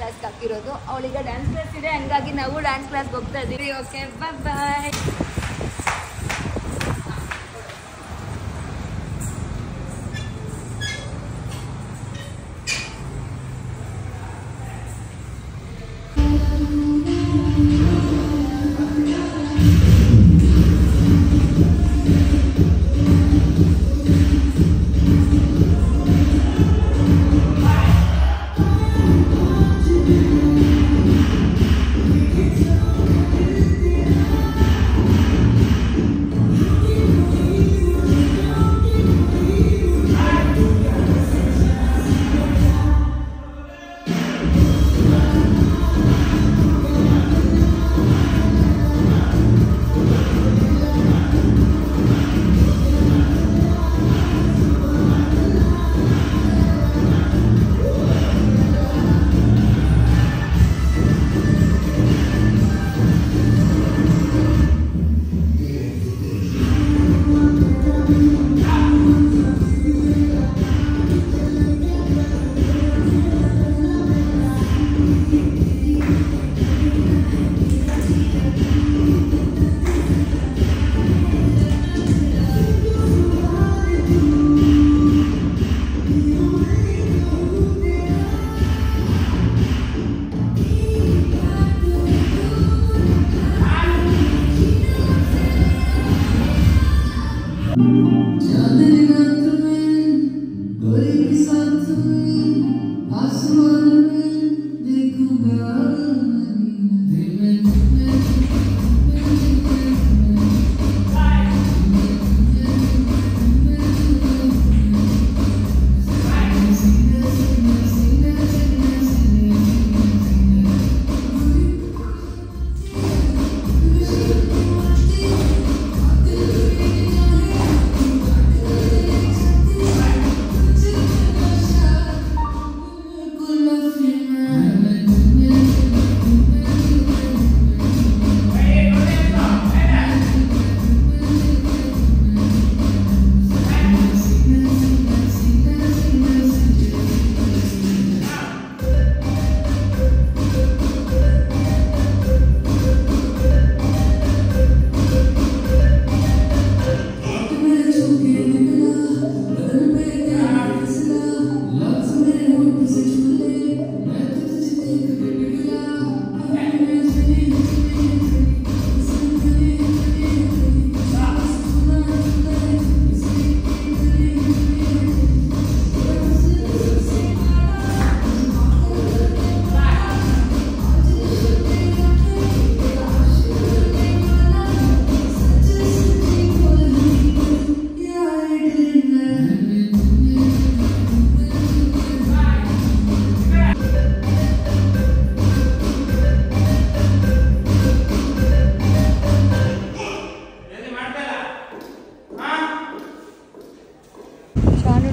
ಕ್ಲಾಸ್ಗೆ ಹಾಕಿರೋದು. ಅವಳಿಗೆ ಡ್ಯಾನ್ಸ್ ಕ್ಲಾಸ್ ಇದೆ, ಹಂಗಾಗಿ ನಾವು ಡ್ಯಾನ್ಸ್ ಕ್ಲಾಸ್ಗೆ ಹೋಗ್ತಾ ಇದ್ದೀವಿ. Okay bye.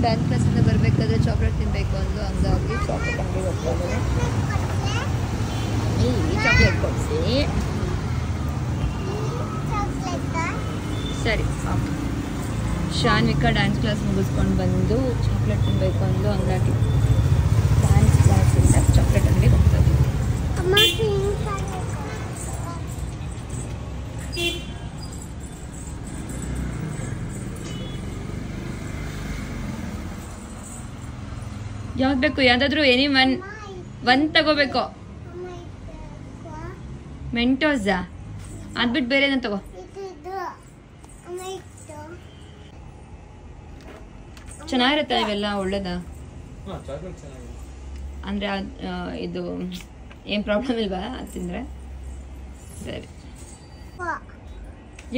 ಡ್ಯಾನ್ಸ್ ಕ್ಲಾಸಿಂದ ಬರಬೇಕಾದ್ರೆ ಚಾಕ್ಲೇಟ್ ತಿನ್ನಬೇಕು ಅಂದು, ಹಂಗಾಗಿ ಚಾಕ್ಲೇಟ್ ಅಂಗಡಿಗೆ ಹೋಗ್ತಾ ಇದ್ದಾರೆ. ಈ ಚಾಕ್ಲೇಟ್ ಕೊಡಿಸಿ. ಸರಿ, ಶಾನ್ವಿಕಾ ಡ್ಯಾನ್ಸ್ ಕ್ಲಾಸ್ ಮುಗಿಸ್ಕೊಂಡು ಬಂದು ಚಾಕ್ಲೇಟ್ ತಿನ್ನಬೇಕು ಅಂದು, ಹಂಗಾಗಿ ಡ್ಯಾನ್ಸ್ ಕ್ಲಾಸಿಂದ ಚಾಕ್ಲೇಟ್ ಅಂಗಡಿಗೆ ಹೋಗ್ತಾ ಇದ್ದೀವಿ. ಯಾವ್ದು ಬೇಕು? ಯಾವ್ದಾದ್ರು ಎನಿ ಒನ್ ತಗೋಬೇಕು. ಮೆಂಟೋಸಾ? ಅದ್ಬಿಟ್ಟು ಬೇರೆ ಏನೋ ತಗೋ. ಚೆನ್ನಾಗಿರುತ್ತೆ ಇವೆಲ್ಲ, ಒಳ್ಳೇದ ಅಂದ್ರೆ ಇದು ಏನ್ ಪ್ರಾಬ್ಲಮ್ ಇಲ್ವಾ ತಿಂದ್ರೆ? ಸರಿ,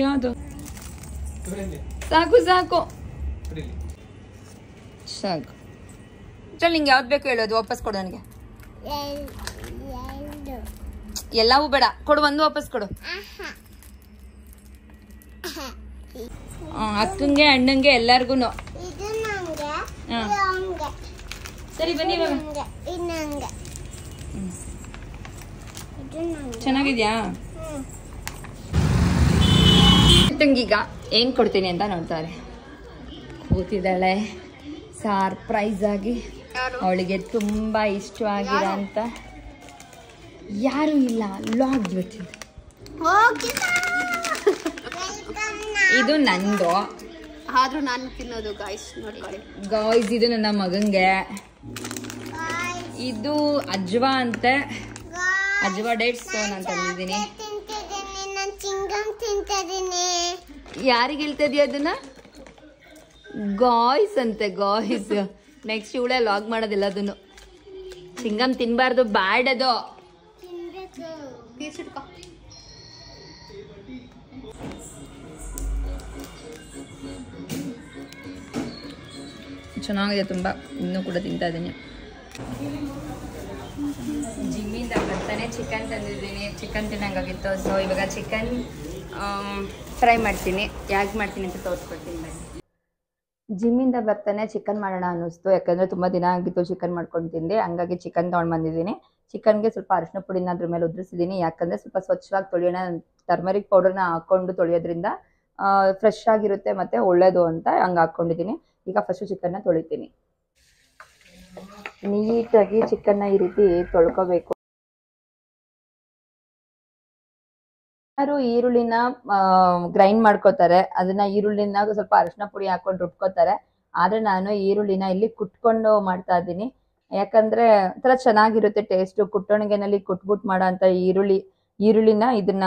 ಯಾವುದು ಸಾಕು ಸಾಕು ಸಾಕು. ಚಲ್, ನಿಂಗೆ ಯಾವ್ದು ಬೇಕು ಹೇಳೋದು, ವಾಪಸ್ ಕೊಡು ನನಗೆ. ಎಲ್ಲವೂ ಬೇಡ, ಕೊಡು, ಒಂದು ವಾಪಸ್ ಕೊಡು. ಅಕ್ಕಂಗೆ ಅಣ್ಣಂಗೆ ಎಲ್ಲಾರ್ಗು. ಸರಿ ಬನ್ನಿ ಇವಾಗ. ಚೆನ್ನಾಗಿದ್ಯಾ? ತಂಗೀಗ ಏನ್ ಕೊಡ್ತೀನಿ ಅಂತ ನೋಡ್ತಾರೆ. ಕೂತಿದ್ದಾಳೆ ಸರ್ಪ್ರೈಸ್ ಆಗಿ. ಅವಳಿಗೆ ತುಂಬಾ ಇಷ್ಟವಾಗಿರೋ ಅಂತ ಯಾರು ಇಲ್ಲ, ಲಾಗ್ ಬರ್ತಿದೆ. ಇದು ನಂದು, ಆದ್ರೂ ನಾನು ತಿನ್ನೋದು ಗಾಯ್ಸ್ ನೋಡ್ಕೊಳ್ಳಿ. ಗಾಯ್ಸ್ ಇದು ನನ್ನ ಮಗಂಗೆ. ಇದು ಅಜ್ವಾ ಅಂತೆ, ಅಜ್ವಾ ಡೇಟ್ಸ್ ನಾನು ತಂದಿದ್ದೀನಿ. ಯಾರಿಗೆ ಹೇಳ್ತಾ ಇದೀಯ ಅದನ್ನ? ಗಾಯ್ಸ್ ಅಂತೆ, ಗಾಯ್ಸ್. ನೆಕ್ಸ್ಟ್ ಇವಳೆ ಲಾಗ್ ಮಾಡೋದಿಲ್ಲ ಅದನ್ನು. ಚಿಂಗಮ್ ತಿನ್ಬಾರ್ದು, ಬ್ಯಾಡ್ ಅದು. ಚೆನ್ನಾಗಿದೆ ತುಂಬ, ಇನ್ನೂ ಕೂಡ ತಿಂತಾ ಇದ್ದೀನಿ. ಜಿಮ್ಮಿಂದ ಬರ್ತಾನೆ ಚಿಕನ್ ತಂದಿದ್ದೀನಿ, ಚಿಕನ್ ತಿನ್ನಂಗಾಗಿತ್ತು. ಸೊ ಇವಾಗ ಚಿಕನ್ ಫ್ರೈ ಮಾಡ್ತೀನಿ. ಯಾಕೆ ಮಾಡ್ತೀನಿ ಅಂತ ತೋರಿಸ್ಕೊಡ್ತೀನಿ ಬನ್ನಿ. ಜಿಮ್ಮಿಂದ ಬರ್ತಾನೆ ಚಿಕನ್ ಮಾಡೋಣ ಅನ್ನಿಸ್ತು, ಯಾಕಂದರೆ ತುಂಬ ದಿನ ಆಗಿತ್ತು ಚಿಕನ್ ಮಾಡ್ಕೊಂಡು ತಿಂದೆ. ಹಂಗಾಗಿ ಚಿಕನ್ ತೊಗೊಂಡು ಬಂದಿದ್ದೀನಿ. ಚಿಕನ್ಗೆ ಸ್ವಲ್ಪ ಅರಿಶಿನ ಪುಡಿನ ಅದ್ರ ಮೇಲೆ ಉದುರಿಸಿದ್ದೀನಿ, ಯಾಕಂದರೆ ಸ್ವಲ್ಪ ಸ್ವಚ್ಛವಾಗಿ ತೊಳೆಯೋಣ. ಟರ್ಮರಿಕ್ ಪೌಡರ್ನ ಹಾಕ್ಕೊಂಡು ತೊಳೆಯೋದ್ರಿಂದ ಫ್ರೆಶ್ ಆಗಿರುತ್ತೆ ಮತ್ತು ಒಳ್ಳೇದು ಅಂತ ಹಂಗೆ ಹಾಕ್ಕೊಂಡಿದ್ದೀನಿ. ಈಗ ಫಸ್ಟು ಚಿಕನ್ನ ತೊಳಿತೀನಿ. ನೀಟಾಗಿ ಚಿಕನ್ನ ಈ ರೀತಿ ತೊಳ್ಕೊಬೇಕು. ಯಾರು ಈರುಳ್ಳಿನ ಗ್ರೈಂಡ್ ಮಾಡ್ಕೋತಾರೆ, ಅದನ್ನ ಈರುಳ್ಳಿನ ಸ್ವಲ್ಪ ಅರಿಶಿನ ಪುಡಿ ಹಾಕೊಂಡು ರುಬ್ಕೋತಾರೆ. ಆದ್ರೆ ನಾನು ಈರುಳ್ಳಿನ ಇಲ್ಲಿ ಕುಟ್ಕೊಂಡು ಮಾಡ್ತಾ ಇದ್ದೀನಿ, ಯಾಕಂದ್ರೆ ಒಂಥರ ಚೆನ್ನಾಗಿರುತ್ತೆ ಟೇಸ್ಟು. ಕುಟ್ಟಣಿಗೆನಲ್ಲಿ ಕುಟ್ಬಿಟ್ಟು ಮಾಡೋ ಅಂತ ಈರುಳ್ಳಿನ ಇದನ್ನ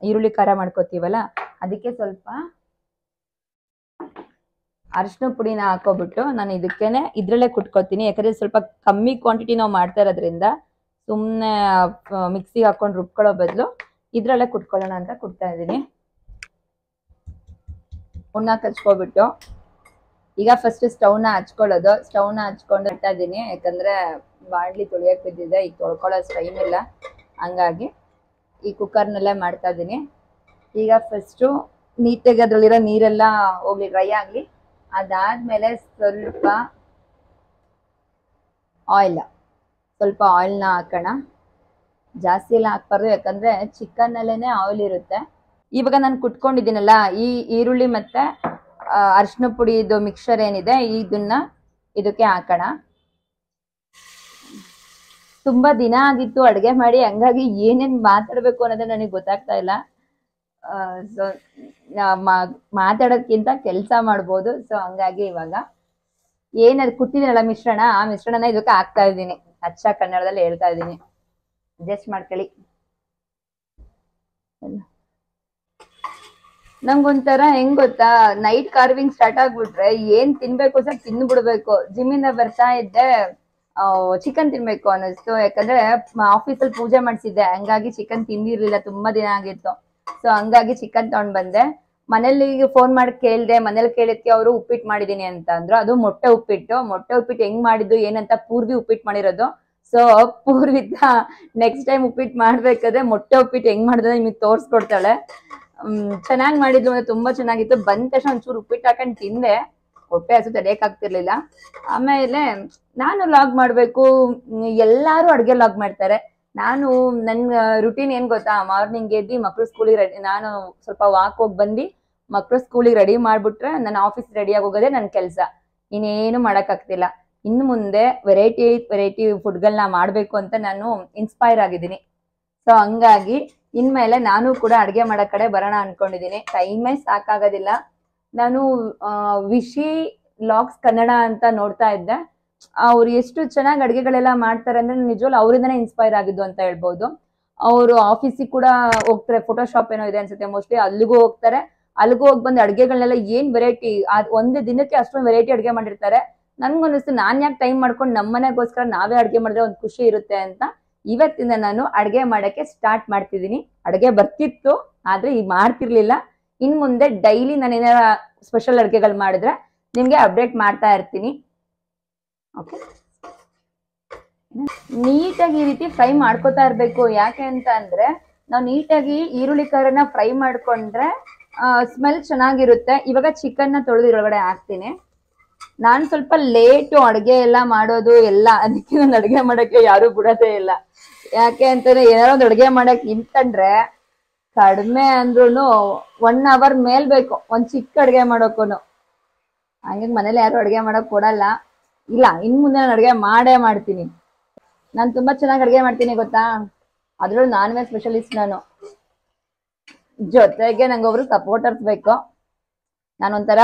ಈರುಳ್ಳಿ ಖಾರ ಮಾಡ್ಕೋತೀವಲ್ಲ, ಅದಕ್ಕೆ ಸ್ವಲ್ಪ ಅರಿಶಿನ ಪುಡಿನ ಹಾಕೋಬಿಟ್ಟು ನಾನು ಇದಕ್ಕೇನೆ ಇದ್ರಲ್ಲೇ ಕುಟ್ಕೋತೀನಿ. ಯಾಕಂದ್ರೆ ಸ್ವಲ್ಪ ಕಮ್ಮಿ ಕ್ವಾಂಟಿಟಿ ನಾವು ಮಾಡ್ತಾ ಇರೋದ್ರಿಂದ ಸುಮ್ಮನೆ ಮಿಕ್ಸಿಗೆ ಹಾಕೊಂಡು ರುಬ್ಕೊಳ್ಳೋ ಬದಲು ಇದ್ರಲ್ಲೇ ಕುಟ್ಕೊಳ್ಳೋಣ ಅಂತ ಕುಟ್ತಾ ಇದ್ದೀನಿ. ಉಣ್ಣ ಹಚ್ಕೊಬಿಟ್ಟು ಈಗ ಫಸ್ಟ್ ಸ್ಟವ್ನ ಹಚ್ಕೊಳ್ಳೋದು. ಸ್ಟವ್ನ ಹಚ್ಕೊಂಡು ಇಡ್ತಾ ಇದ್ದೀನಿ, ಯಾಕಂದ್ರೆ ಬಾಣ್ಲಿ ತೊಳಿಯಕ್ಕೆ ಬಿದ್ದಿದೆ, ಈಗ ತೊಳ್ಕೊಳ್ಳೋ ಟೈಮ್ ಇಲ್ಲ. ಹಂಗಾಗಿ ಈ ಕುಕ್ಕರ್ನಲ್ಲೇ ಮಾಡ್ತಾ ಇದ್ದೀನಿ. ಈಗ ಫಸ್ಟು ನೀಟಾಗಿ ಅದರಲ್ಲಿರೋ ನೀರೆಲ್ಲ ಹೋಗ್ಲಿ, ಡ್ರೈ ಆಗಲಿ. ಅದಾದ್ಮೇಲೆ ಸ್ವಲ್ಪ ಆಯಿಲ್ನ ಹಾಕೋಣ. ಜಾಸ್ತಿ ಎಲ್ಲ ಹಾಕ್ಬಾರ್ದು, ಯಾಕಂದ್ರೆ ಚಿಕನ್ ಅಲ್ಲೇನೆ ಆಯಿಲ್ ಇರುತ್ತೆ. ಇವಾಗ ನಾನು ಕುಟ್ಕೊಂಡಿದ್ದೀನಲ್ಲ, ಈ ಈರುಳ್ಳಿ ಮತ್ತೆ ಅರಿಶಿನ ಪುಡಿ ಇದು ಮಿಕ್ಸರ್ ಏನಿದೆ, ಇದನ್ನ ಇದಕ್ಕೆ ಹಾಕೋಣ. ತುಂಬಾ ದಿನ ಆಗಿತ್ತು ಅಡುಗೆ ಮಾಡಿ, ಹಂಗಾಗಿ ಏನೇನ್ ಮಾತಾಡ್ಬೇಕು ಅನ್ನೋದೇ ನನಗೆ ಗೊತ್ತಾಗ್ತಾ ಇಲ್ಲ. ಸೊ ಮಾತಾಡೋದ್ಕಿಂತ ಕೆಲಸ ಮಾಡ್ಬೋದು. ಸೊ ಹಂಗಾಗಿ ಇವಾಗ ಏನದು ಕುಟ್ಟಿದ್ದೀನಲ್ಲ ಮಿಶ್ರಣ, ಆ ಮಿಶ್ರಣನ ಇದಕ್ಕೆ ಹಾಕ್ತಾ ಇದ್ದೀನಿ. ಅಚ್ಚ ಕನ್ನಡದಲ್ಲಿ ಹೇಳ್ತಾ ಇದ್ದೀನಿ, ಅಡ್ಜಸ್ಟ್ ಮಾಡ್ಕೊಳ್ಳಿ. ನಂಗೊಂಥರ ಹೆಂಗ್ ಗೊತ್ತಾ, ನೈಟ್ ಕಾರ್ವಿಂಗ್ ಸ್ಟಾರ್ಟ್ ಆಗ್ಬಿಟ್ರೆ ಏನ್ ತಿನ್ಬೇಕು ಸರ್ ತಿಂದ್ಬಿಡ್ಬೇಕು. ಜಿಮ್ಮಿಂದ ಬರ್ತಾ ಇದ್ದೆ, ಚಿಕನ್ ತಿನ್ಬೇಕು ಅನ್ನಿಸ್ತು. ಯಾಕಂದ್ರೆ ಆಫೀಸಲ್ಲಿ ಪೂಜೆ ಮಾಡ್ಸಿದ್ದೆ, ಹಂಗಾಗಿ ಚಿಕನ್ ತಿಂದಿರ್ಲಿಲ್ಲ, ತುಂಬಾ ದಿನ ಆಗಿತ್ತು. ಸೊ ಹಂಗಾಗಿ ಚಿಕನ್ ತಗೊಂಡ್ ಬಂದೆ. ಮನೇಲಿ ಫೋನ್ ಮಾಡಿ ಕೇಳ್ದೆ, ಮನೇಲಿ ಕೇಳಿದ್ಕೆ ಅವರು ಉಪ್ಪಿಟ್ಟು ಮಾಡಿದೀನಿ ಅಂತ ಅಂದ್ರು. ಅದು ಮೊಟ್ಟೆ ಉಪ್ಪಿಟ್ಟು ಹೆಂಗ್ ಮಾಡಿದ್ದು ಏನಂತ ಪೂರ್ವಿ ಉಪ್ಪಿಟ್ಟು ಮಾಡಿರೋದು. ಸೊ ಪೂರ್ವಿತ ನೆಕ್ಸ್ಟ್ ಟೈಮ್ ಉಪ್ಪಿಟ್ಟು ಮಾಡ್ಬೇಕಾದ್ರೆ ಮೊಟ್ಟೆ ಉಪ್ಪಿಟ್ಟು ಹೆಂಗ್ ಮಾಡಿದ್ರೆ ನಿಮಗೆ ತೋರ್ಸ್ಕೊಡ್ತಾಳೆ. ಚೆನ್ನಾಗಿ ಮಾಡಿದ್ಲು, ಅಂದ್ರೆ ತುಂಬಾ ಚೆನ್ನಾಗಿತ್ತು. ಬಂದ ತಕ್ಷಣ ಒಂಚೂರು ಉಪ್ಪಿಟ್ಟು ಹಾಕೊಂಡು ತಿಂದೆ, ಹೊಟ್ಟೆ ಹಸು ತಡೆಯಕ್ ಆಗ್ತಿರ್ಲಿಲ್ಲ. ಆಮೇಲೆ ನಾನು ಲಾಗ್ ಮಾಡ್ಬೇಕು, ಎಲ್ಲಾರು ಅಡ್ಗೆ ಲಾಗ್ ಮಾಡ್ತಾರೆ. ನಾನು ನನ್ನ ರುಟೀನ್ ಏನ್ ಗೊತ್ತಾ, ಮಾರ್ನಿಂಗ್ ಎದ್ದು ಮಕ್ಳು ಸ್ಕೂಲಿಗೆ ರೆಡಿ, ನಾನು ಸ್ವಲ್ಪ ವಾಕ್ ಹೋಗಿ ಬಂದು ಮಕ್ಳು ಸ್ಕೂಲಿಗೆ ರೆಡಿ ಮಾಡ್ಬಿಟ್ರೆ ನನ್ನ ಆಫೀಸ್ ರೆಡಿಯಾಗಿ ಹೋಗೋದೇ ನನ್ನ ಕೆಲಸ. ಇನ್ನೇನು ಮಾಡಕ್ ಆಗ್ತಿಲ್ಲ. ಇನ್ನು ಮುಂದೆ ವೆರೈಟಿ ಫುಡ್ಗಳನ್ನ ಮಾಡ್ಬೇಕು ಅಂತ ನಾನು ಇನ್ಸ್ಪೈರ್ ಆಗಿದ್ದೀನಿ. ಸೊ ಹಂಗಾಗಿ ಇನ್ಮೇಲೆ ನಾನು ಕೂಡ ಅಡ್ಗೆ ಮಾಡೋ ಕಡೆ ಬರೋಣ ಅನ್ಕೊಂಡಿದ್ದೀನಿ. ಟೈಮೇ ಸಾಕಾಗೋದಿಲ್ಲ. ನಾನು ವಿಶಿ ಲಾಗ್ಸ್ ಕನ್ನಡ ಅಂತ ನೋಡ್ತಾ ಇದ್ದೆ. ಅವ್ರು ಎಷ್ಟು ಚೆನ್ನಾಗಿ ಅಡ್ಗೆಗಳೆಲ್ಲ ಮಾಡ್ತಾರೆ ಅಂದ್ರೆ ನಿಜವಲ್ಲ ಅವರಿಂದನೇ ಇನ್ಸ್ಪೈರ್ ಆಗಿದ್ದು ಅಂತ ಹೇಳ್ಬೋದು. ಅವರು ಆಫೀಸಿಗೆ ಕೂಡ ಹೋಗ್ತಾರೆ, ಫೋಟೋಶಾಪ್ ಏನೋ ಇದೆ ಅನ್ಸುತ್ತೆ ಮೋಸ್ಟ್ಲಿ, ಅಲ್ಲಿಗೂ ಹೋಗ್ತಾರೆ. ಅಲ್ಲಿಗೂ ಹೋಗಿ ಬಂದು ಅಡ್ಗೆಗಳನ್ನೆಲ್ಲ ಏನ್ ವೆರೈಟಿ, ಒಂದೇ ದಿನಕ್ಕೆ ಅಷ್ಟೊಂದು ವೆರೈಟಿ ಅಡ್ಗೆ ಮಾಡಿರ್ತಾರೆ. ನನ್ಗನ್ನಿಸ್ತು ನಾನ್ ಯಾಕೆ ಟೈಮ್ ಮಾಡ್ಕೊಂಡು ನಮ್ಮನೆಗೋಸ್ಕರ ನಾವೇ ಅಡ್ಗೆ ಮಾಡಿದ್ರೆ ಒಂದು ಖುಷಿ ಇರುತ್ತೆ ಅಂತ ಇವತ್ತಿಂದ ನಾನು ಅಡ್ಗೆ ಮಾಡಕ್ಕೆ ಸ್ಟಾರ್ಟ್ ಮಾಡ್ತಿದ್ದೀನಿ. ಅಡ್ಗೆ ಬರ್ತಿತ್ತು, ಆದ್ರೆ ಈಗ ಮಾಡ್ತಿರ್ಲಿಲ್ಲ. ಇನ್ ಮುಂದೆ ಡೈಲಿ ನಾನು ಏನಾರ ಸ್ಪೆಷಲ್ ಅಡ್ಗೆಗಳು ಮಾಡಿದ್ರೆ ನಿಮ್ಗೆ ಅಪ್ಡೇಟ್ ಮಾಡ್ತಾ ಇರ್ತೀನಿ. ಓಕೆ, ನೀಟಾಗಿ ಈ ರೀತಿ ಫ್ರೈ ಮಾಡ್ಕೋತಾ ಇರ್ಬೇಕು. ಯಾಕೆ ಅಂತ ಅಂದ್ರೆ ನಾವು ನೀಟಾಗಿ ಈರುಳ್ಳಿ ಖಾರನ ಫ್ರೈ ಮಾಡ್ಕೊಂಡ್ರೆ ಸ್ಮೆಲ್ ಚೆನ್ನಾಗಿರುತ್ತೆ. ಇವಾಗ ಚಿಕನ್ ನ ತೊಳೆದು ಇದ್ರೊಳಗಡೆ ಹಾಕ್ತೀನಿ. ನಾನ್ ಸ್ವಲ್ಪ ಲೇಟು ಅಡ್ಗೆ ಎಲ್ಲ ಮಾಡೋದು ಎಲ್ಲ, ಅದಕ್ಕೆ ನಾನು ಅಡ್ಗೆ ಮಾಡಕ್ಕೆ ಯಾರು ಬಿಡೋದೇ ಇಲ್ಲ. ಯಾಕೆ ಅಂತಂದ್ರೆ ಏನಾರ ಒಂದು ಅಡ್ಗೆ ಮಾಡಕ್ ನಿಂತ್ಕೊಂಡ್ರೆ ಕಡಿಮೆ ಅಂದ್ರೂ 1 hour ಮೇಲ್ ಬೇಕು ಒಂದ್ ಚಿಕ್ಕ ಅಡ್ಗೆ ಮಾಡೋಕೂನು. ಹಂಗೆ ಮನೇಲಿ ಯಾರು ಅಡ್ಗೆ ಮಾಡಕ್ ಕೊಡಲ್ಲ. ಇಲ್ಲ, ಇನ್ ಮುಂದೆ ನಾನು ಅಡ್ಗೆ ಮಾಡೇ ಮಾಡ್ತೀನಿ. ನಾನು ತುಂಬಾ ಚೆನ್ನಾಗಿ ಅಡ್ಗೆ ಮಾಡ್ತೀನಿ ಗೊತ್ತಾ. ಅದ್ರಲ್ಲೂ ನಾನ್ ವೆಜ್ ಸ್ಪೆಷಲಿಸ್ಟ್ ನಾನು. ಜೊತೆಗೆ ನಂಗೊಬ್ರು ಸಪೋರ್ಟರ್ಸ್ ಬೇಕು. ನಾನೊಂಥರ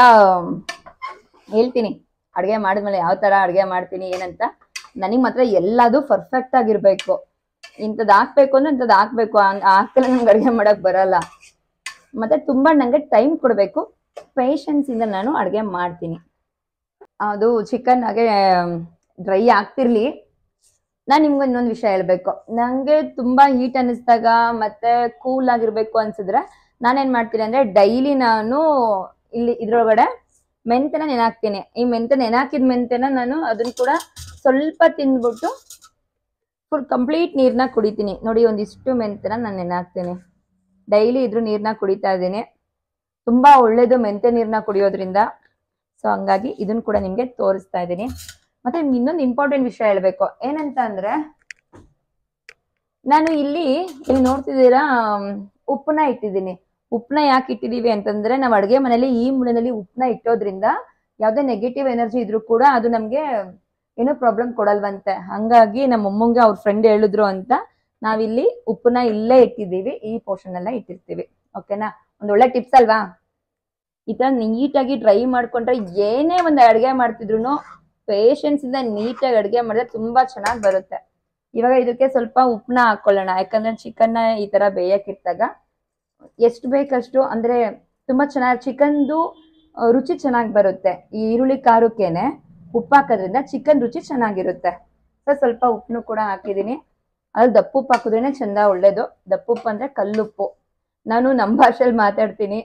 ಹೇಳ್ತೀನಿ ಅಡ್ಗೆ ಮಾಡಿದ್ಮೇಲೆ ಯಾವ ತರ ಅಡ್ಗೆ ಮಾಡ್ತೀನಿ ಏನಂತ. ನನಗ್ ಮಾತ್ರ ಎಲ್ಲದು ಪರ್ಫೆಕ್ಟ್ ಆಗಿರ್ಬೇಕು. ಇಂಥದ್ದು ಹಾಕ್ಬೇಕು ಅಂದ್ರೆ ಇಂಥದ್ದು ಹಾಕ್ಬೇಕು, ಹಾಕಲ್ಲ ನಂಗೆ ಅಡ್ಗೆ ಮಾಡಕ್ ಬರಲ್ಲ. ಮತ್ತೆ ತುಂಬಾ ನಂಗೆ ಟೈಮ್ ಕೊಡ್ಬೇಕು, ಪೇಷನ್ಸ್ ಇಂದ ನಾನು ಅಡ್ಗೆ ಮಾಡ್ತೀನಿ. ಅದು ಚಿಕನ್ ಹಾಗೆ ಡ್ರೈ ಆಗ್ತಿರ್ಲಿ. ನಾನ್ ನಿಮ್ಗೆ ಇನ್ನೊಂದು ವಿಷಯ ಹೇಳ್ಬೇಕು. ನಂಗೆ ತುಂಬಾ ಹೀಟ್ ಅನ್ನಿಸ್ದಾಗ ಮತ್ತೆ ಕೂಲ್ ಆಗಿರ್ಬೇಕು ಅನ್ಸಿದ್ರೆ ನಾನೇನ್ ಮಾಡ್ತೀನಿ ಅಂದ್ರೆ ಡೈಲಿ ನಾನು ಇಲ್ಲಿ ಇದ್ರೊಳಗಡೆ ಮೆಂತೆನ ನೆನಾಕ್ತೀನಿ. ಈ ಮೆಂತೆ ನೆನಾಕಿದ ಮೆಂತೆನ ನಾನು ಅದನ್ನ ಕೂಡ ಸ್ವಲ್ಪ ತಿಂದ್ಬಿಟ್ಟು ಫುಲ್ ಕಂಪ್ಲೀಟ್ ನೀರ್ನ ಕುಡಿತೀನಿ. ನೋಡಿ, ಒಂದಿಷ್ಟು ಮೆಂತೆನ ನಾನು ನೆನಾಕ್ತೀನಿ. ಡೈಲಿ ಇದ್ರ ನೀರ್ನ ಕುಡಿತಾ ಇದ್ದೀನಿ. ತುಂಬಾ ಒಳ್ಳೇದು ಮೆಂತೆ ನೀರ್ನ ಕುಡಿಯೋದ್ರಿಂದ. ಸೊ ಹಂಗಾಗಿ ಇದನ್ನ ಕೂಡ ನಿಮ್ಗೆ ತೋರಿಸ್ತಾ ಇದ್ದೀನಿ. ಮತ್ತೆ ನಿಮ್ಗೆ ಇನ್ನೊಂದು ಇಂಪಾರ್ಟೆಂಟ್ ವಿಷಯ ಹೇಳ್ಬೇಕು. ಏನಂತ ಅಂದ್ರೆ ನಾನು ಇಲ್ಲಿ ನೋಡ್ತಿದ್ದೀರಾ ಉಪ್ಪನ್ನ ಇಟ್ಟಿದ್ದೀನಿ. ಉಪ್ಪನ್ನ ಯಾಕೆ ಇಟ್ಟಿದೀವಿ ಅಂತಂದ್ರೆ ನಾವು ಅಡ್ಗೆ ಮನೇಲಿ ಈ ಮೂಲೆಯಲ್ಲಿ ಉಪ್ಪನ್ನ ಇಟ್ಟೋದ್ರಿಂದ ಯಾವ್ದೇ ನೆಗೆಟಿವ್ ಎನರ್ಜಿ ಇದ್ರೂ ಕೂಡ ಅದು ನಮ್ಗೆ ಏನೋ ಪ್ರಾಬ್ಲಮ್ ಕೊಡಲ್ವಂತೆ. ಹಂಗಾಗಿ ನಮ್ಮ ಅಮ್ಮಂಗೆ ಅವ್ರ ಫ್ರೆಂಡ್ ಹೇಳಿದ್ರು ಅಂತ ನಾವಿಲ್ಲಿ ಉಪ್ಪನ್ನ ಇಲ್ಲೇ ಇಟ್ಟಿದ್ದೀವಿ, ಈ ಪೋರ್ಷನ್ ಎಲ್ಲ ಇಟ್ಟಿರ್ತೀವಿ. ಓಕೆನಾ? ಒಂದ್ ಒಳ್ಳೆ ಟಿಪ್ಸ್ ಅಲ್ವಾ? ಈ ತರ ನೀಟಾಗಿ ಡ್ರೈ ಮಾಡ್ಕೊಂಡ್ರೆ ಏನೇ ಒಂದ್ ಅಡ್ಗೆ ಮಾಡ್ತಿದ್ರು ಪೇಷನ್ಸ್ ಇಂದ ನೀಟಾಗಿ ಅಡ್ಗೆ ಮಾಡಿದ್ರೆ ತುಂಬಾ ಚೆನ್ನಾಗಿ ಬರುತ್ತೆ. ಇವಾಗ ಇದಕ್ಕೆ ಸ್ವಲ್ಪ ಉಪ್ಪನ್ನ ಹಾಕೊಳ್ಳೋಣ. ಯಾಕಂದ್ರೆ ಚಿಕನ್ನ ಈ ತರ ಬೇಯಕ್ಕಿಟ್ಟಾಗ ಎಷ್ಟು ಬೇಕಷ್ಟು, ಅಂದ್ರೆ ತುಂಬಾ ಚೆನ್ನಾಗಿ ಚಿಕನ್ದು ರುಚಿ ಚೆನ್ನಾಗಿ ಬರುತ್ತೆ. ಈ ಈರುಳ್ಳಿ ಖಾರಕ್ಕೇನೆ ಉಪ್ಪು ಹಾಕೋದ್ರಿಂದ ಚಿಕನ್ ರುಚಿ ಚೆನ್ನಾಗಿರುತ್ತೆ. ಸೊ ಸ್ವಲ್ಪ ಉಪ್ಪನ್ನು ಕೂಡ ಹಾಕಿದೀನಿ. ಅದ್ರಲ್ಲಿ ದಪ್ಪುಪ್ಪು ಹಾಕಿದ್ರೇನೆ ಚಂದ, ಒಳ್ಳೇದು. ದಪ್ಪುಪ್ಪು ಅಂದ್ರೆ ಕಲ್ಲುಪ್ಪು. ನಾನು ನಮ್ಮ ಭಾಷೆಯಲ್ಲಿ ಮಾತಾಡ್ತೀನಿ,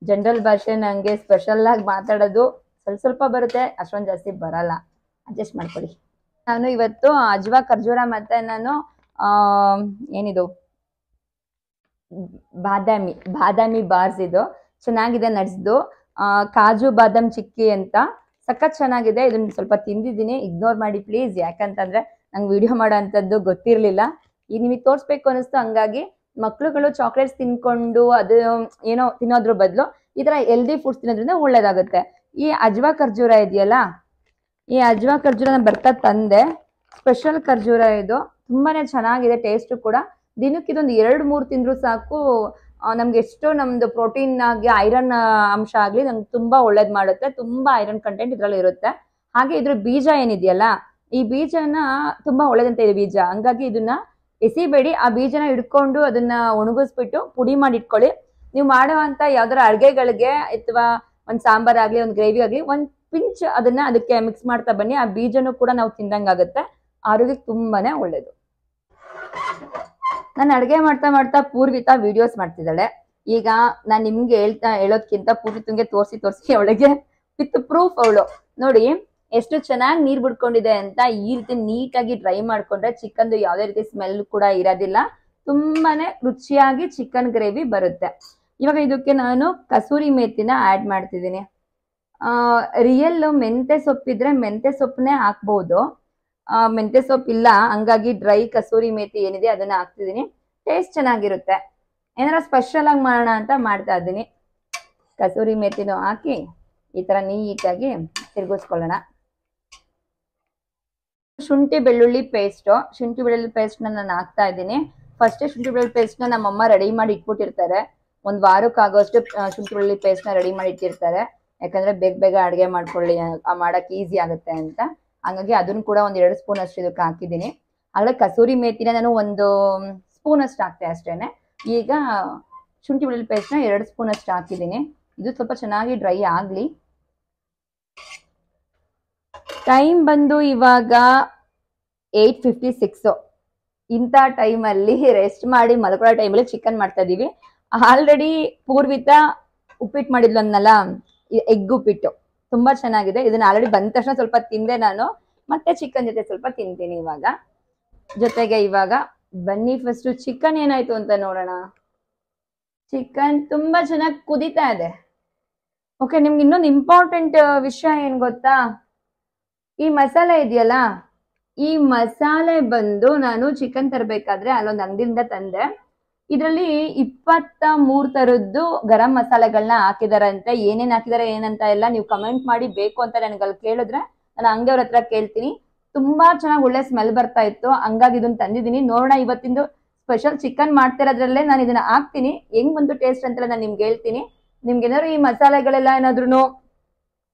ಜನರಲ್ ಭಾಷೆ ನಂಗೆ ಸ್ಪೆಷಲ್ ಆಗಿ ಮಾತಾಡೋದು ಸ್ವಲ್ಪ ಬರುತ್ತೆ, ಅಷ್ಟೊಂದು ಜಾಸ್ತಿ ಬರಲ್ಲ, ಅಡ್ಜಸ್ಟ್ ಮಾಡ್ಕೊಳ್ಳಿ. ನಾನು ಇವತ್ತು ಅಜ್ವಾ ಖರ್ಜೂರ ಮತ್ತೆ ನಾನು ಏನಿದು ಬಾದಾಮಿ ಬಾರ್ಸ್ ಇದು ಚೆನ್ನಾಗಿದೆ ನಟ್ಸ್ದು. ಕಾಜು ಬಾದಾಮ್ ಚಿಕ್ಕಿ ಅಂತ ಸಖತ್ ಚೆನ್ನಾಗಿದೆ. ಇದನ್ನ ಸ್ವಲ್ಪ ತಿಂದಿದ್ದೀನಿ, ಇಗ್ನೋರ್ ಮಾಡಿ ಪ್ಲೀಸ್. ಯಾಕಂತಂದ್ರೆ ನಂಗೆ ವಿಡಿಯೋ ಮಾಡೋ ಅಂಥದ್ದು ಗೊತ್ತಿರಲಿಲ್ಲ, ಈಗ ನಿಮಗೆ ತೋರಿಸ್ಬೇಕು ಅನಿಸ್ತು. ಹಂಗಾಗಿ ಮಕ್ಳುಗಳು ಚಾಕ್ಲೇಟ್ಸ್ ತಿನ್ಕೊಂಡು ಅದು ಏನೋ ತಿನ್ನೋದ್ರ ಬದಲು ಈ ತರ ಹೆಲ್ದಿ ಫುಡ್ಸ್ ತಿನ್ನೋದ್ರಿಂದ ಒಳ್ಳೇದಾಗುತ್ತೆ. ಈ ಅಜ್ವಾ ಖರ್ಜೂರ ಇದೆಯಲ್ಲ, ಈ ಅಜ್ವಾ ಖರ್ಜೂರ ಬರ್ತಾ ತಂದೆ. ಸ್ಪೆಷಲ್ ಖರ್ಜೂರ ಇದು, ತುಂಬಾನೇ ಚೆನ್ನಾಗಿದೆ ಟೇಸ್ಟ್ ಕೂಡ. ದಿನಕ್ಕೆ ಇದೊಂದು 2-3 ತಿಂದ್ರು ಸಾಕು. ನಮ್ಗೆ ಎಷ್ಟೋ ನಮ್ದು ಪ್ರೋಟೀನ್ ಆಗಿ ಐರನ್ ಅಂಶ ಆಗ್ಲಿ ನಮ್ಗೆ ತುಂಬಾ ಒಳ್ಳೇದ್ ಮಾಡುತ್ತೆ. ತುಂಬಾ ಐರನ್ ಕಂಟೆಂಟ್ ಇದ್ರಲ್ಲಿ ಇರುತ್ತೆ. ಹಾಗೆ ಇದ್ರ ಬೀಜ ಏನಿದೆಯಲ್ಲ, ಈ ಬೀಜನ ತುಂಬಾ ಒಳ್ಳೇದಂತ ಇದೆ ಬೀಜ. ಹಂಗಾಗಿ ಇದನ್ನ ಎಸಿಬೇಡಿ. ಆ ಬೀಜನ ಹಿಡ್ಕೊಂಡು ಅದನ್ನ ಒಣಗಿಸ್ಬಿಟ್ಟು ಪುಡಿ ಮಾಡಿ ಇಟ್ಕೊಳ್ಳಿ. ನೀವು ಮಾಡುವಂತ ಯಾವ್ದಾರ ಅಡ್ಗೆಗಳಿಗೆ ಅಥವಾ ಒಂದ್ ಸಾಂಬಾರ್ ಆಗ್ಲಿ ಒಂದ್ ಗ್ರೇವಿ ಆಗ್ಲಿ ಒಂದ್ ಪಿಂಚ್ ಅದನ್ನ ಅದಕ್ಕೆ ಮಿಕ್ಸ್ ಮಾಡ್ತಾ ಬನ್ನಿ. ಆ ಬೀಜನೂ ಕೂಡ ನಾವು ತಿಂದಂಗಾಗುತ್ತೆ, ಆರೋಗ್ಯಕ್ಕೆ ತುಂಬಾನೇ ಒಳ್ಳೇದು. ನಾನು ಅಡ್ಗೆ ಮಾಡ್ತಾ ಪೂರ್ವಿತಾ ವಿಡಿಯೋಸ್ ಮಾಡ್ತಿದ್ದಾಳೆ. ಈಗ ನಾನ್ ನಿಮ್ಗೆ ಹೇಳೋದ್ಕಿಂತ ಪೂರ್ವಿತಂಗೆ ತೋರಿಸಿ ಅವಳಿಗೆ ವಿತ್ ಪ್ರೂಫ್ ಅವಳು ನೋಡಿ ಎಷ್ಟು ಚೆನ್ನಾಗಿ ನೀರ್ ಬಿಡ್ಕೊಂಡಿದೆ ಅಂತ. ಈ ರೀತಿ ನೀಟಾಗಿ ಡ್ರೈ ಮಾಡ್ಕೊಂಡ್ರೆ ಚಿಕನ್ದು ಯಾವ್ದೇ ರೀತಿ ಸ್ಮೆಲ್ ಕೂಡ ಇರೋದಿಲ್ಲ. ತುಂಬಾನೇ ರುಚಿಯಾಗಿ ಚಿಕನ್ ಗ್ರೇವಿ ಬರುತ್ತೆ. ಇವಾಗ ಇದಕ್ಕೆ ನಾನು ಕಸೂರಿ ಮೇಥಿನ ಆಡ್ ಮಾಡ್ತಿದ್ದೀನಿ. ರಿಯಲ್ ಮೆಂತೆ ಸೊಪ್ಪಿದ್ರೆ ಮೆಂತೆ ಸೊಪ್ಪನ್ನೇ ಹಾಕ್ಬಹುದು. ಮೆಂತೆ ಸೊಪ್ಪು ಇಲ್ಲ, ಹಂಗಾಗಿ ಡ್ರೈ ಕಸೂರಿ ಮೇಥಿ ಏನಿದೆ ಅದನ್ನ ಹಾಕ್ತಿದ್ದೀನಿ. ಟೇಸ್ಟ್ ಚೆನ್ನಾಗಿರುತ್ತೆ. ಏನಾರ ಸ್ಪೆಷಲ್ ಆಗಿ ಮಾಡೋಣ ಅಂತ ಮಾಡ್ತಾ ಇದ್ದೀನಿ. ಕಸೂರಿ ಮೇಥಿನೂ ಹಾಕಿ ಈ ತರ ನೀಟಾಗಿ ತಿರ್ಗಿಸ್ಕೊಳ್ಳೋಣ. ಶುಂಠಿ ಬೆಳ್ಳುಳ್ಳಿ ಪೇಸ್ಟ್ ನಾನು ಹಾಕ್ತಾ ಇದ್ದೀನಿ. ಫಸ್ಟ್ ಶುಂಠಿ ಬೆಳ್ಳುಳ್ಳಿ ಪೇಸ್ಟ್ ನ ನಮ್ಮಮ್ಮ ರೆಡಿ ಮಾಡಿ ಇಟ್ಬಿಟ್ಟಿರ್ತಾರೆ. ಒಂದ್ ವಾರಕ್ಕಾಗೋಷ್ಟು ಶುಂಠಿ ಬೆಳ್ಳುಳ್ಳಿ ಪೇಸ್ಟ್ ನ ರೆಡಿ ಮಾಡಿ ಇಟ್ಟಿರ್ತಾರೆ. ಯಾಕಂದ್ರೆ ಬೇಗ ಅಡ್ಗೆ ಮಾಡ್ಕೊಳ್ಳಿ, ಮಾಡಕ್ ಈಸಿ ಆಗುತ್ತೆ ಅಂತ. ಹಂಗಾಗಿ ಅದನ್ನು ಕೂಡ 1-2 ಸ್ಪೂನ್ ಅಷ್ಟು ಇದಕ್ಕೆ ಹಾಕಿದ್ದೀನಿ. ಆದ್ರೆ ಕಸೂರಿ ಮೇಥಿನ ನಾನು 1 ಸ್ಪೂನ್ ಅಷ್ಟು ಹಾಕ್ತೆ ಅಷ್ಟೇನೆ. ಈಗ ಶುಂಠಿ ಬೆಳ್ಳುಳ್ಳಿ ಪೇಸ್ಟ್ ನ 2 ಸ್ಪೂನ್ ಅಷ್ಟು ಹಾಕಿದ್ದೀನಿ. ಇದು ಸ್ವಲ್ಪ ಚೆನ್ನಾಗಿ ಡ್ರೈ ಆಗ್ಲಿ. ಟೈಮ್ ಬಂದು ಇವಾಗ 8:56. ಇಂಥ ಟೈಮಲ್ಲಿ ರೆಸ್ಟ್ ಮಾಡಿ ಮಲ್ಕೊಳ್ಳೋ ಟೈಮಲ್ಲಿ ಚಿಕನ್ ಮಾಡ್ತಾ ಇದೀವಿ. ಆಲ್ರೆಡಿ ಪೂರ್ವಿತಾ ಉಪ್ಪಿಟ್ಟು ಮಾಡಿದ್ಲು ಅನ್ನಲ್ಲ, ಎಗ್ ಉಪ್ಪಿಟ್ಟು ತುಂಬಾ ಚೆನ್ನಾಗಿದೆ. ಇದನ್ನ ಆಲ್ರೆಡಿ ಬಂದ ತಕ್ಷಣ ಸ್ವಲ್ಪ ತಿಂದೆ ನಾನು. ಮತ್ತೆ ಚಿಕನ್ ಜೊತೆ ಸ್ವಲ್ಪ ತಿಂತೀನಿ ಇವಾಗ. ಜೊತೆಗೆ ಇವಾಗ ಬನ್ನಿ ಫಸ್ಟ್ ಚಿಕನ್ ಏನಾಯ್ತು ಅಂತ ನೋಡೋಣ. ಚಿಕನ್ ತುಂಬಾ ಚೆನ್ನಾಗಿ ಕುದೀತಾ ಇದೆ. ಓಕೆ, ನಿಮ್ಗೆ ಇನ್ನೊಂದು ಇಂಪಾರ್ಟೆಂಟ್ ವಿಷಯ ಏನ್ ಗೊತ್ತಾ? ಈ ಮಸಾಲೆ ಇದೆಯಲ್ಲ, ಈ ಮಸಾಲೆ ಬಂದು ನಾನು ಚಿಕನ್ ತರಬೇಕಾದ್ರೆ ಅಲ್ಲೊಂದು ಅಂಗಡಿಯಿಂದ ತಂದೆ. ಇದರಲ್ಲಿ 23 ತರದ್ದು ಗರಂ ಮಸಾಲೆಗಳನ್ನ ಹಾಕಿದಾರಂತೆ. ಏನೇನ್ ಹಾಕಿದಾರೆ ಏನಂತ ಎಲ್ಲ ನೀವು ಕಮೆಂಟ್ ಮಾಡಿ. ಬೇಕು ಅಂತ ನನಗೆ ಅಲ್ಲಿ ಕೇಳಿದ್ರೆ ನಾನು ಅಂಗಡಿಯವ್ರ ಹತ್ರ ಕೇಳ್ತೀನಿ. ತುಂಬಾ ಚೆನ್ನಾಗಿ ಒಳ್ಳೆ ಸ್ಮೆಲ್ ಬರ್ತಾ ಇತ್ತು, ಹಂಗಾಗಿ ಇದನ್ನ ತಂದಿದ್ದೀನಿ. ನೋಡೋಣ ಇವತ್ತಿಂದು ಸ್ಪೆಷಲ್ ಚಿಕನ್ ಮಾಡ್ತಿರೋದ್ರಲ್ಲೇ ನಾನು ಇದನ್ನ ಹಾಕ್ತೀನಿ. ಹೆಂಗ್ ಬಂತು ಟೇಸ್ಟ್ ಅಂತೆಲ್ಲ ನಾನು ನಿಮ್ಗೆ ಹೇಳ್ತೀನಿ. ನಿಮ್ಗೆ ಏನಾದ್ರು ಈ ಮಸಾಲೆಗಳೆಲ್ಲ ಏನಾದ್ರು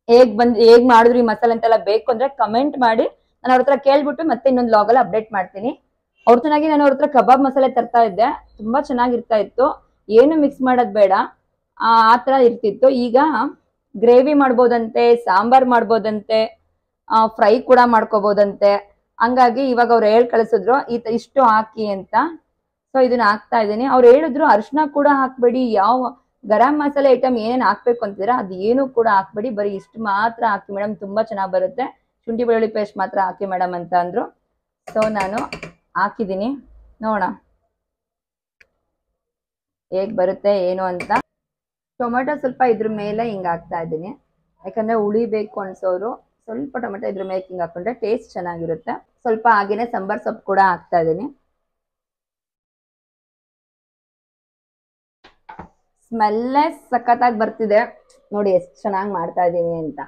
ಹೇಗ್ ಮಾಡಿದ್ರು ಈ ಮಸಾಲೆ ಅಂತೆಲ್ಲ ಬೇಕು ಅಂದ್ರೆ ಕಮೆಂಟ್ ಮಾಡಿ. ನಾನು ಅವ್ರ ಹತ್ರ ಕೇಳ್ಬಿಟ್ಟು ಮತ್ತೆ ಇನ್ನೊಂದು ಲಾಗಲ್ಲಿ ಅಪ್ಡೇಟ್ ಮಾಡ್ತೀನಿ. ಅವ್ರ ಚೆನ್ನಾಗಿ ನಾನು ಅವ್ರ ಹತ್ರ ಕಬಾಬ್ ಮಸಾಲೆ ತರ್ತಾ ಇದ್ದೆ, ತುಂಬಾ ಚೆನ್ನಾಗಿರ್ತಾ ಇತ್ತು. ಏನು ಮಿಕ್ಸ್ ಮಾಡೋದ್ ಬೇಡ, ಆ ತರ ಇರ್ತಿತ್ತು. ಈಗ ಗ್ರೇವಿ ಮಾಡ್ಬೋದಂತೆ, ಸಾಂಬಾರ್ ಮಾಡ್ಬೋದಂತೆ, ಫ್ರೈ ಕೂಡ ಮಾಡ್ಕೋಬಹುದಂತೆ. ಹಂಗಾಗಿ ಇವಾಗ ಅವ್ರು ಕಳಿಸಿದ್ರು ಇಷ್ಟು ಹಾಕಿ ಅಂತ. ಸೊ ಇದನ್ನ ಹಾಕ್ತಾ ಇದ್ದೀನಿ. ಅವ್ರು ಹೇಳಿದ್ರು ಅರಿಶಿನ ಕೂಡ ಹಾಕ್ಬೇಡಿ, ಯಾವ ಗರಂ ಮಸಾಲೆ ಐಟಮ್ ಏನೇನ್ ಹಾಕ್ಬೇಕು ಅಂತಿದ್ರೆ ಅದು ಏನು ಕೂಡ ಹಾಕ್ಬೇಡಿ, ಬರೀ ಇಷ್ಟು ಮಾತ್ರ ಹಾಕಿ ಮೇಡಮ್, ತುಂಬಾ ಚೆನ್ನಾಗಿ ಬರುತ್ತೆ, ಶುಂಠಿ ಬೆಳ್ಳುಳ್ಳಿ ಪೇಸ್ಟ್ ಮಾತ್ರ ಹಾಕಿ ಮೇಡಮ್ ಅಂತ ಅಂದ್ರು. ಸೊ ನಾನು ಹಾಕಿದ್ದೀನಿ, ನೋಡೋಣ ಹೇಗ್ ಬರುತ್ತೆ ಏನು ಅಂತ. ಟೊಮೆಟೊ ಸ್ವಲ್ಪ ಇದ್ರ ಮೇಲೆ ಹಿಂಗ್ ಹಾಕ್ತಾ ಇದ್ದೀನಿ, ಯಾಕಂದ್ರೆ ಉಳಿಬೇಕು ಅನ್ಸೋರು ಸ್ವಲ್ಪ ಟೊಮೆಟೊ ಇದ್ರ ಮೇಲೆ ಹಿಂಗ್ ಹಾಕೊಂಡ್ರೆ ಟೇಸ್ಟ್ ಚೆನ್ನಾಗಿರುತ್ತೆ. ಸ್ವಲ್ಪ ಹಾಗೇನೆ ಸಾಂಬಾರ್ ಸೊಪ್ಪು ಕೂಡ ಹಾಕ್ತಾ ಇದ್ದೀನಿ. ಸ್ಮೆಲ್ಲೇ ಸಖತ್ತಾಗಿ ಬರ್ತಿದೆ ನೋಡಿ, ಎಷ್ಟು ಚೆನ್ನಾಗಿ ಮಾಡ್ತಾ ಇದ್ದೀನಿ ಅಂತ.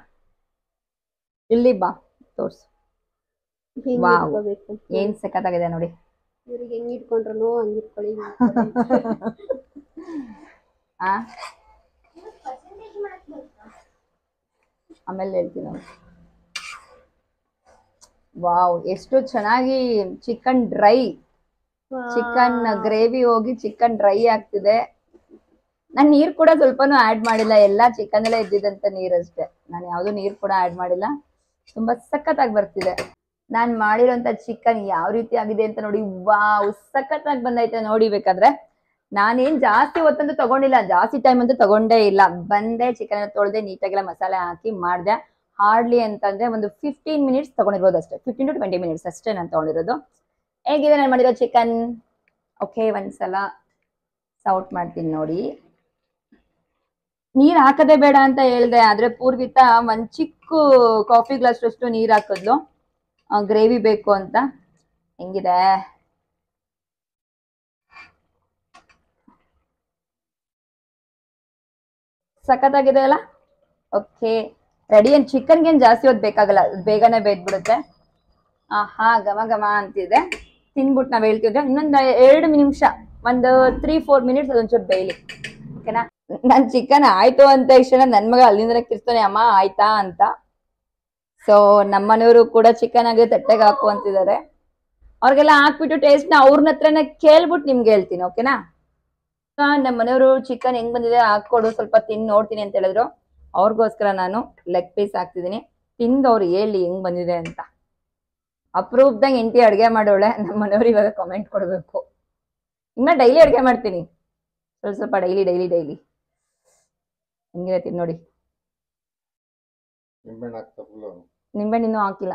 ಇಲ್ಲಿ ಬಾ ತೋರ್ಸು, ವಾವ್ ಏನ್ ಸಖತ್ತಾಗಿದೆ ನೋಡಿ. ಇವ್ರಿಗೆ ಹೆಂಗ್ ಇಟ್ಕೊಂಡ್ರು ಹಂಗ್ ಇಟ್ಕೊಳ್ಳಿ. ಆಮೇಲೆ ಹೇಳ್ತೀನಿ. ವಾವ್ ಎಷ್ಟು ಚೆನ್ನಾಗಿ ಚಿಕನ್ ಡ್ರೈ, ಚಿಕನ್ ಗ್ರೇವಿ ಹೋಗಿ ಚಿಕನ್ ಡ್ರೈ ಆಗ್ತಿದೆ. ನಾನ್ ನೀರ್ ಕೂಡ ಸ್ವಲ್ಪನೂ ಆಡ್ ಮಾಡಿಲ್ಲ, ಎಲ್ಲಾ ಚಿಕನ್ ಎಲ್ಲ ಇದ್ದಿದ್ದಂತ ನೀರಷ್ಟೇ, ನಾನು ಯಾವ್ದು ನೀರ್ ಕೂಡ ಆಡ್ ಮಾಡಿಲ್ಲ. ತುಂಬಾ ಸಖತ್ತಾಗಿ ಬರ್ತಿದೆ. ನಾನ್ ಮಾಡಿರೋಂತ ಚಿಕನ್ ಯಾವ ರೀತಿ ಆಗಿದೆ ಅಂತ ನೋಡಿ. ವಾವ್ ಸಖತ್ತಾಗಿ ಬಂದೈತೆ ನೋಡಿ. ಬೇಕಾದ್ರೆ ನಾನೇನ್ ಜಾಸ್ತಿ ಹೊತ್ತಂತೂ ತಗೊಂಡಿಲ್ಲ, ಜಾಸ್ತಿ ಟೈಮ್ ಅಂತೂ ತಗೊಂಡೇ ಇಲ್ಲ. ಬಂದೆ ಚಿಕನ್ ತೊಳೆದೆ ನೀಟಾಗೆಲ್ಲ ಮಸಾಲೆ ಹಾಕಿ ಮಾಡ್ದೆ. ಹಾರ್ಡ್ಲಿ ಅಂತಂದ್ರೆ ಒಂದು 15 ಮಿನಿಟ್ಸ್ ತಗೊಂಡಿರ್ಬೋದು ಅಷ್ಟೇ, 15 to 20 ಮಿನಿಟ್ಸ್ ಅಷ್ಟೇ ನಾನು ತಗೊಂಡಿರೋದು. ಹೇಗಿದೆ ನಾನು ಮಾಡಿರೋ ಚಿಕನ್? ಓಕೆ, ಒಂದ್ಸಲ ಸೌಟ್ ಮಾಡ್ತೀನಿ ನೋಡಿ. ನೀರ್ ಹಾಕದೇ ಬೇಡ ಅಂತ ಹೇಳ್ದೆ, ಆದ್ರೆ ಪೂರ್ವಿತ ಒಂದ್ ಚಿಕ್ಕ ಕಾಫಿ ಗ್ಲಾಸ್ ಅಷ್ಟು ನೀರ್ ಹಾಕಿದ್ಲು ಗ್ರೇವಿ ಬೇಕು ಅಂತ. ಹೆಂಗಿದೆ? ಸಖತ್ತಾಗಿದೆ ಅಲ್ಲ? Okay ready. ಏನ್ ಚಿಕನ್ಗೆ ಏನ್ ಜಾಸ್ತಿ ಹೊತ್ತು ಬೇಕಾಗಲ್ಲ, ಬೇಗನೆ ಬೇಯ್ದ್ಬಿಡುತ್ತೆ. ಆಹಾ ಘಮ ಘಮ ಅಂತಿದೆ. ತಿನ್ಬಿಟ್ಟು ನಾವ್ ಹೇಳ್ತಿದ್ರೆ ಇನ್ನೊಂದು 2 ನಿಮಿಷ, ಒಂದು 3-4 ಮಿನಿಟ್ಸ್ ಅದೊಂಚೂರು ಬೇಯ್ಲಿ, ಓಕೆನಾ? ನನ್ ಚಿಕನ್ ಆಯ್ತು ಅಂತ ಇಷ್ಟ ನನ್ ಮಗ ಅಲ್ಲಿಂದ ಕಿರ್ತಾನೆ, ಅಮ್ಮ ಆಯ್ತಾ ಅಂತ. ಸೊ ನಮ್ಮನೆಯವರು ಕೂಡ ಚಿಕನ್ ಆಗಿ ತಟ್ಟೆಗೆ ಹಾಕು ಅಂತಿದ್ದಾರೆ. ಅವ್ರಿಗೆಲ್ಲ ಹಾಕ್ಬಿಟ್ಟು ಟೇಸ್ಟ್ ನ ಅವ್ರನ್ನ ಹತ್ರನೇ ಕೇಳ್ಬಿಟ್ಟು ನಿಮ್ಗೆ ಹೇಳ್ತೀನಿ, ಓಕೆನಾ? ನಮ್ಮ ಮನೆಯವರು ಚಿಕನ್ ಹೆಂಗ್ ಬಂದಿದೆ ಹಾಕೊಡು, ಸ್ವಲ್ಪ ತಿಂದು ನೋಡ್ತೀನಿ ಅಂತ ಹೇಳಿದ್ರು. ಅವ್ರಿಗೋಸ್ಕರ ನಾನು ಲೆಗ್ ಪೀಸ್ ಹಾಕ್ತಿದ್ದೀನಿ. ತಿಂದು ಅವ್ರು ಹೇಳಿ ಹೆಂಗ್ ಬಂದಿದೆ ಅಂತ. ಅಪ್ರೂಪ್ದಂಗೆ ಹೆಂಡತಿ ಅಡ್ಗೆ ಮಾಡೋಳೆ. ನಮ್ಮ ಮನೆಯವ್ರು ಇವಾಗ ಕಾಮೆಂಟ್ ಕೊಡ್ಬೇಕು. ಇನ್ನ ಡೈಲಿ ಅಡ್ಗೆ ಮಾಡ್ತೀನಿ, ಸ್ವಲ್ಪ ಡೈಲಿ ಹೆಂಗಿರತ್ತೀನಿ ನೋಡಿ. ನಿಂಬೆಹಣ್ಣು ಇನ್ನೂ ಹಾಕಿಲ್ಲ,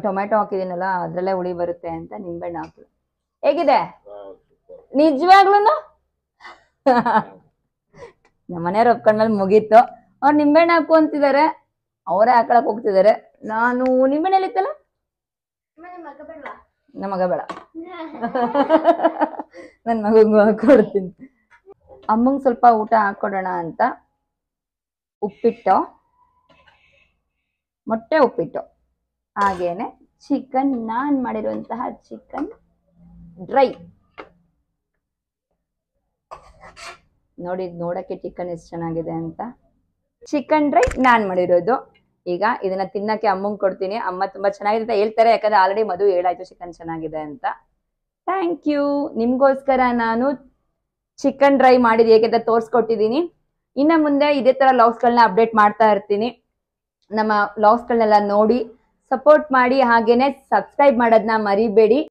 ಟೊಮ್ಯಾಟೊ ಹಾಕಿದೀನಲ್ಲ ಅದ್ರಲ್ಲೇ ಹುಳಿ ಬರುತ್ತೆ ಅಂತ ನಿಂಬೆಹಣ್ಣು ಹಾಕಿಲ್ಲ. ಹೇಗಿದೆ ನಿಜವಾಗ್ಲೂ? ನಮ್ಮ ಮನೆಯವ್ರು ಒಪ್ಕೊಂಡ್ಮೇಲೆ ಮುಗೀತು. ಅವ್ರು ನಿಂಬೆಹಣ್ಣು ಹಾಕು ಅಂತಿದ್ದಾರೆ, ಅವರೇ ಹಾಕೊಳಕ್ ಹೋಗ್ತಿದ್ದಾರೆ. ನಾನು ನಿಂಬೆಹಣ್ಣಲ್ಲಿ ಇತ್ತಲ್ಲ, ನಮ್ಮ ಮಗ ಬೇಡ, ನನ್ ಮಗಂಗೂ ಹಾಕೊಡ್ತೀನಿ. ಅಮ್ಮಂಗ್ ಸ್ವಲ್ಪ ಊಟ ಹಾಕೊಡೋಣ ಅಂತ ಉಪ್ಪಿಟ್ಟು, ಮೊಟ್ಟೆ ಉಪ್ಪಿಟ್ಟು, ಹಾಗೇನೆ ಚಿಕನ್, ನಾನ್ ಮಾಡಿರುವಂತಹ ಚಿಕನ್ ಡ್ರೈ ನೋಡಿ. ನೋಡಕ್ಕೆ ಚಿಕನ್ ಎಷ್ಟು ಚೆನ್ನಾಗಿದೆ ಅಂತ. ಚಿಕನ್ ಡ್ರೈ ನಾನ್ ಮಾಡಿರೋದು. ಈಗ ಇದನ್ನ ತಿನ್ನಕ್ಕೆ ಅಮ್ಮಂಗ್ ಕೊಡ್ತೀನಿ. ಅಮ್ಮ ತುಂಬಾ ಚೆನ್ನಾಗಿದೆ ಅಂತ ಹೇಳ್ತಾರೆ, ಯಾಕಂದ್ರೆ ಆಲ್ರೆಡಿ ಮಧು ಹೇಳಾಯ್ತು ಚಿಕನ್ ಚೆನ್ನಾಗಿದೆ ಅಂತ. Thank you. ನಿಮ್ಗೋಸ್ಕರ ನಾನು ಚಿಕನ್ ಡ್ರೈ ಮಾಡಿದ್ ಹೇಗೆ ಅಂತ ತೋರ್ಸ್ಕೊಟ್ಟಿದ್ದೀನಿ. ಇನ್ನ ಮುಂದೆ ಇದೇ ತರ ಲಾಗ್ಸ್ಗಳನ್ನ ಅಪ್ಡೇಟ್ ಮಾಡ್ತಾ ಇರ್ತೀನಿ. ನಮ್ಮ ಲಾಗ್ಸ್ಗಳನ್ನೆಲ್ಲ ನೋಡಿ ಸಪೋರ್ಟ್ ಮಾಡಿ, ಹಾಗೇನೆ ಸಬ್ಸ್ಕ್ರೈಬ್ ಮಾಡೋದನ್ನ ಮರಿಬೇಡಿ.